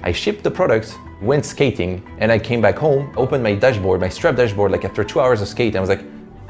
I shipped the product, went skating, and I came back home, opened my dashboard, my strap dashboard, like after 2 hours of skate, and I was like,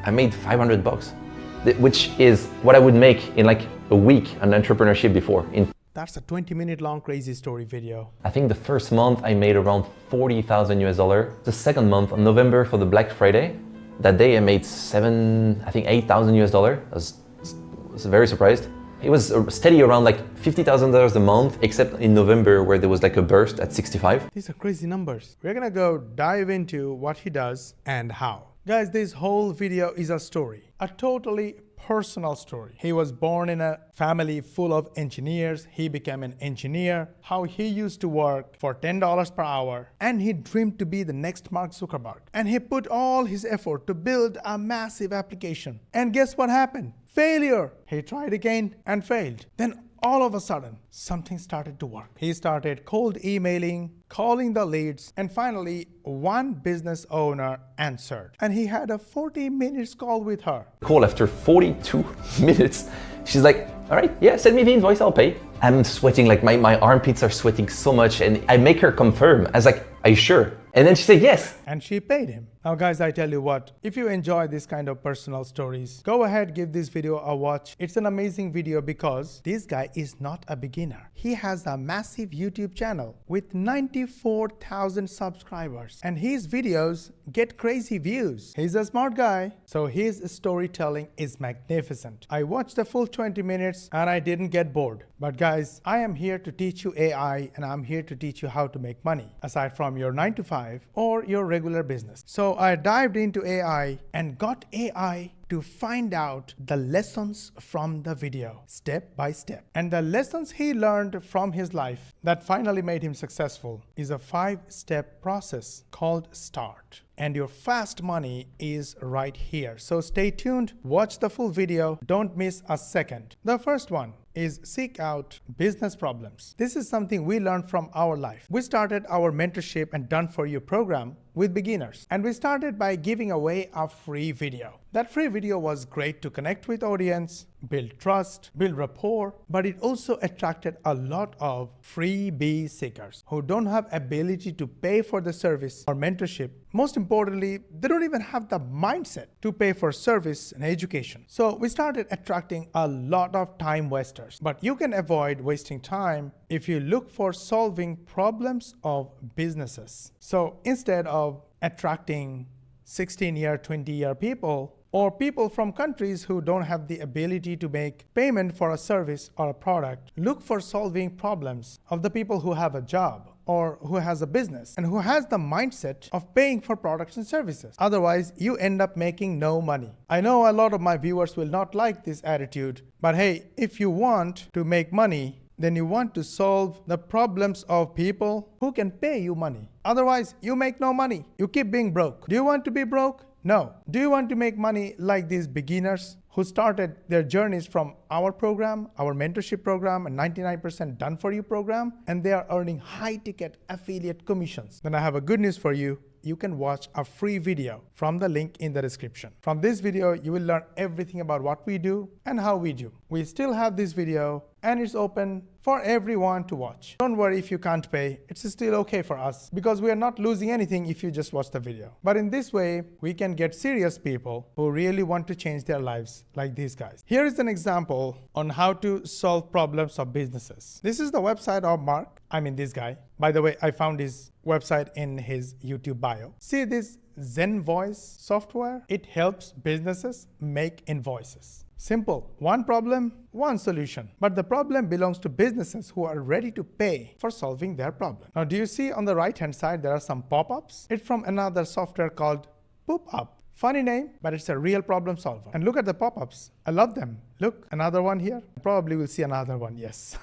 I made $500, which is what I would make in like a week on entrepreneurship before. That's a 20-minute long crazy story video. I think the first month I made around 40,000 US dollar. The second month, on November for the Black Friday, that day I made 8,000 US dollar. I was very surprised. It was steady around like $50,000 a month, except in November where there was like a burst at 65. These are crazy numbers. We're gonna go dive into what he does and how. Guys, this whole video is a story, a totally personal story. He was born in a family full of engineers. He became an engineer, how he used to work for $10 per hour, and he dreamed to be the next Mark Zuckerberg. And he put all his effort to build a massive application. And guess what happened? Failure. He tried again and failed. Then all of a sudden, something started to work. He started cold emailing, calling the leads, and finally, one business owner answered. And he had a 40 minutes call with her. Call after 42 minutes. She's like, all right, yeah, send me the invoice, I'll pay. I'm sweating, like my armpits are sweating so much, and I make her confirm. I was like, are you sure? And then she said yes. And she paid him. Now guys, I tell you what, if you enjoy this kind of personal stories, go ahead, give this video a watch. It's an amazing video because this guy is not a beginner. He has a massive YouTube channel with 94,000 subscribers, and his videos get crazy views. He's a smart guy, so his storytelling is magnificent. I watched the full 20 minutes and I didn't get bored. But guys, I am here to teach you AI, and I'm here to teach you how to make money aside from your 9 to 5 or your regular business. So I dived into AI and got AI to find out the lessons from the video, step by step. And the lessons he learned from his life that finally made him successful is a 5-step process called START. And your fast money is right here. So stay tuned, watch the full video, don't miss a second. The first one is seek out business problems. This is something we learned from our life. We started our mentorship and Done For You program with beginners. And we started by giving away a free video. That free video was great to connect with audience, build trust, build rapport, but it also attracted a lot of freebie seekers who don't have ability to pay for the service or mentorship. Most importantly, they don't even have the mindset to pay for service and education. So we started attracting a lot of time wasters. But you can avoid wasting time if you look for solving problems of businesses. So instead of attracting 16-year, 20-year people, or people from countries who don't have the ability to make payment for a service or a product, look for solving problems of the people who have a job or who has a business and who has the mindset of paying for products and services. Otherwise, you end up making no money. I know a lot of my viewers will not like this attitude, but hey, if you want to make money, then you want to solve the problems of people who can pay you money. Otherwise, you make no money. You keep being broke. Do you want to be broke? No. Do you want to make money like these beginners who started their journeys from our program, our mentorship program, and 99% Done For You program, and they are earning high-ticket affiliate commissions? Then I have a good news for you. You can watch a free video from the link in the description. From this video, you will learn everything about what we do and how we do. We still have this video and it's open for everyone to watch. Don't worry if you can't pay, it's still okay for us because we are not losing anything if you just watch the video. But in this way, we can get serious people who really want to change their lives like these guys. Here is an example on how to solve problems of businesses. This is the website of Mark, this guy. By the way, I found his website in his YouTube bio. See this Zen Voice software? It helps businesses make invoices. Simple. One problem, one solution. But the problem belongs to businesses who are ready to pay for solving their problem. Now, do you see on the right-hand side, there are some pop-ups? It's from another software called Poop Up. Funny name, but it's a real problem solver. And look at the pop-ups. I love them. Look, another one here. Probably will see another one, yes.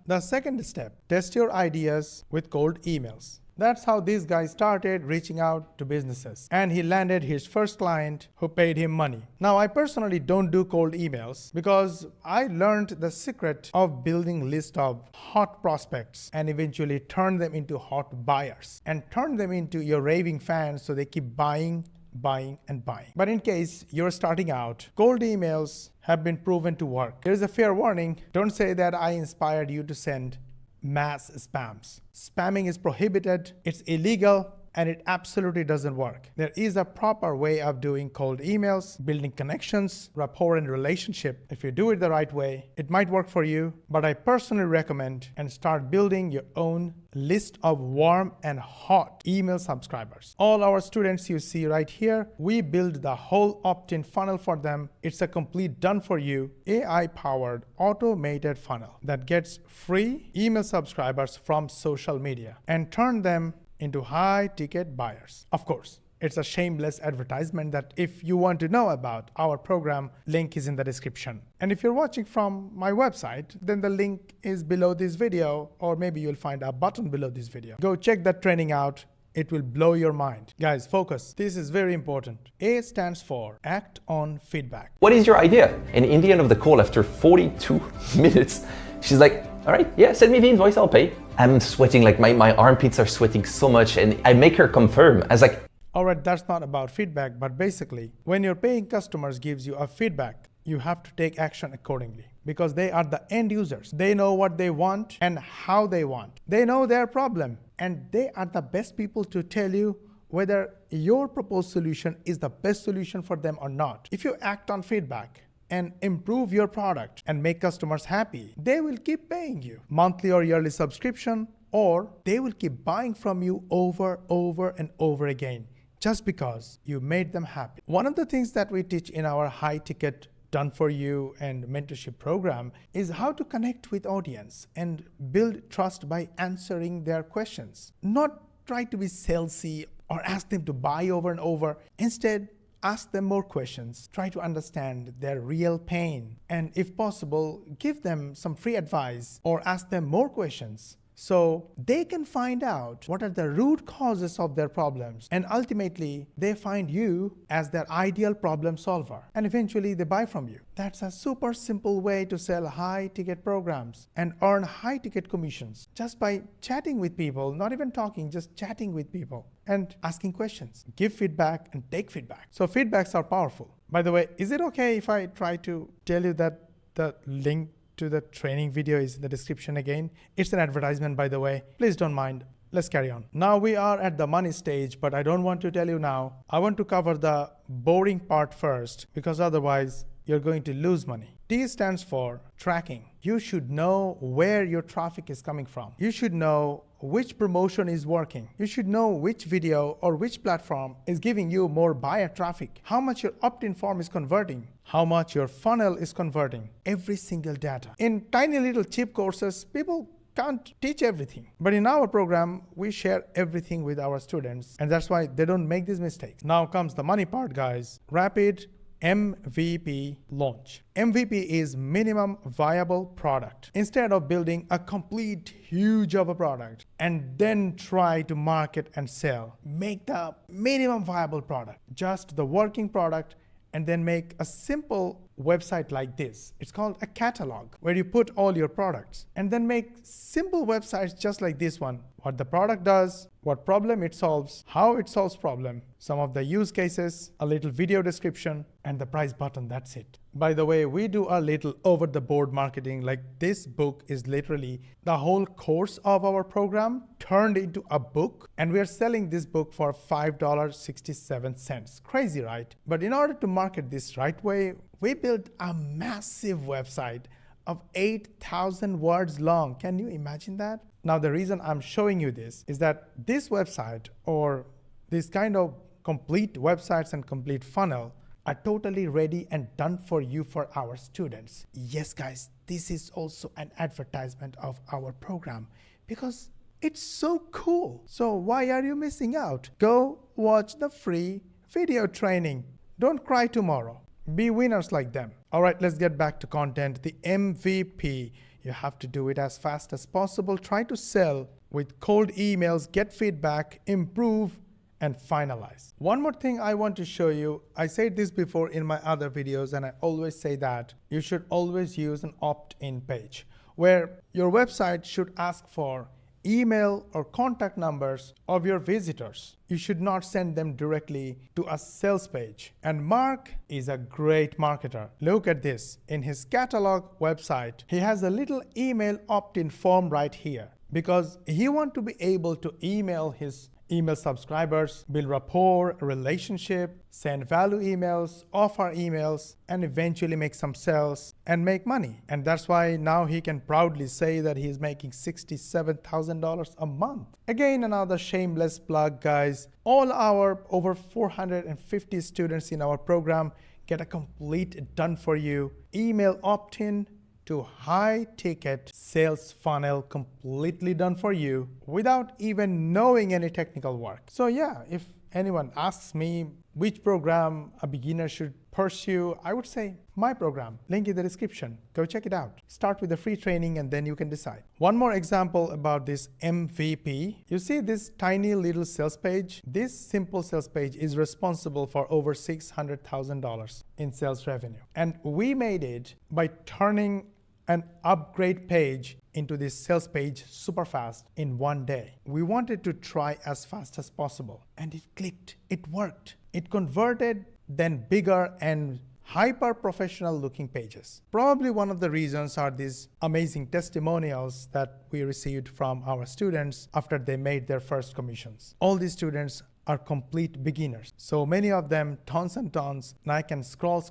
The second step, test your ideas with cold emails. That's how this guy started reaching out to businesses. And he landed his first client who paid him money. Now, I personally don't do cold emails because I learned the secret of building list of hot prospects and eventually turn them into hot buyers and turn them into your raving fans so they keep buying. But in case you're starting out, cold emails have been proven to work. There is a fair warning. Don't say that I inspired you to send mass spams. Spamming is prohibited, it's illegal, and it absolutely doesn't work. There is a proper way of doing cold emails, building connections, rapport and relationship. If you do it the right way, it might work for you, but I personally recommend and start building your own list of warm and hot email subscribers. All our students you see right here, we build the whole opt-in funnel for them. It's a complete done for you, AI-powered automated funnel that gets free email subscribers from social media and turn them into high-ticket buyers. Of course, it's a shameless advertisement that if you want to know about our program, link is in the description. And if you're watching from my website, then the link is below this video, or maybe you'll find a button below this video. Go check that training out. It will blow your mind. Guys, focus. This is very important. A stands for act on feedback. What is your idea? And in the end of the call, after 42 minutes, she's like, all right, yeah, send me the invoice, I'll pay. I'm sweating, like my armpits are sweating so much, and I make her confirm. I was like, all right, that's not about feedback, but basically, when your paying customers gives you a feedback, you have to take action accordingly because they are the end users. They know what they want and how they want. They know their problem, and they are the best people to tell you whether your proposed solution is the best solution for them or not. If you act on feedback and improve your product and make customers happy, they will keep paying you monthly or yearly subscription, or they will keep buying from you over and over again just because you made them happy. One of the things that we teach in our high ticket done for you and mentorship program is how to connect with audience and build trust by answering their questions. Not try to be salesy or ask them to buy over and over. Instead, ask them more questions, try to understand their real pain, and if possible, give them some free advice or ask them more questions so they can find out what are the root causes of their problems, and ultimately they find you as their ideal problem solver, and eventually they buy from you. That's a super simple way to sell high ticket programs and earn high ticket commissions just by chatting with people, not even talking, just chatting with people and asking questions. Give feedback and take feedback. So feedbacks are powerful. By the way, is it okay if I try to tell you that the link to the training video is in the description again? It's an advertisement, by the way. Please don't mind. Let's carry on. Now we are at the money stage, but I don't want to tell you now. I want to cover the boring part first because otherwise you're going to lose money. T stands for tracking. You should know where your traffic is coming from. You should know which promotion is working. You should know which video or which platform is giving you more buyer traffic, how much your opt-in form is converting, how much your funnel is converting, every single data. In tiny little cheap courses, people can't teach everything. But in our program, we share everything with our students, and that's why they don't make these mistakes. Now comes the money part, guys. Rapid MVP launch. MVP is minimum viable product. Instead of building a complete huge of a product and then try to market and sell, make the minimum viable product, just the working product, and then make a simple website like this. It's called a catalog where you put all your products, and then make simple websites just like this one. What the product does, what problem it solves, how it solves problem, some of the use cases, a little video description, and the price button. That's it. By the way, we do a little over the board marketing. Like this book is literally the whole course of our program turned into a book, and we are selling this book for $5.67. Crazy, right? But in order to market this right way, we built a massive website of 8,000 words long. Can you imagine that? Now, the reason I'm showing you this is that this website, or this kind of complete websites and complete funnel, are totally ready and done for you for our students. Yes, guys, this is also an advertisement of our program because it's so cool. So why are you missing out? Go watch the free video training. Don't cry tomorrow. Be winners like them. All right, let's get back to content. The MVP. You have to do it as fast as possible. Try to sell with cold emails, get feedback, improve, and finalize. One more thing I want to show you. I said this before in my other videos, and I always say that you should always use an opt-in page where your website should ask for email or contact numbers of your visitors. You should not send them directly to a sales page. And Mark is a great marketer. Look at this. In his catalog website, he has a little email opt-in form right here. because he wants to be able to email his email subscribers, build rapport, relationship, send value emails, offer emails, and eventually make some sales and make money. And that's why now he can proudly say that he's making $67,000 a month. Again, another shameless plug, guys. All our over 450 students in our program get a complete done for you email opt-in to high ticket sales funnel, completely done for you without even knowing any technical work. So yeah, if anyone asks me which program a beginner should pursue, I would say my program. Link in the description. Go check it out. Start with the free training and then you can decide. One more example about this MVP. You see this tiny little sales page? This simple sales page is responsible for over $600,000 in sales revenue. And we made it by turning an upgrade page into this sales page super fast in one day. We wanted to try as fast as possible and it clicked, it worked. It converted then bigger and hyper professional looking pages. Probably one of the reasons are these amazing testimonials that we received from our students after they made their first commissions. All these students are complete beginners. So many of them, tons and tons, and I can scroll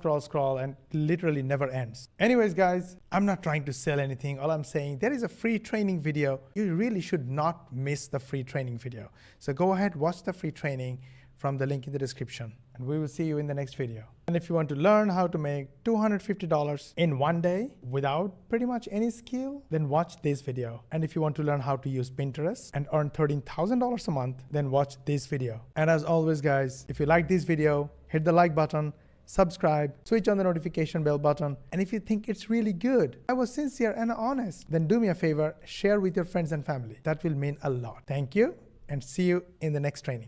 and literally never ends. Anyways, guys, I'm not trying to sell anything. All I'm saying, there is a free training video. You really should not miss the free training video. So go ahead, watch the free training from the link in the description, and we will see you in the next video. And if you want to learn how to make $250 in one day without pretty much any skill, then watch this video. And if you want to learn how to use Pinterest and earn $13,000 a month, then watch this video. And as always, guys, if you like this video, hit the like button, subscribe, switch on the notification bell button. And if you think it's really good, I was sincere and honest, then do me a favor, share with your friends and family. That will mean a lot. Thank you, and see you in the next training.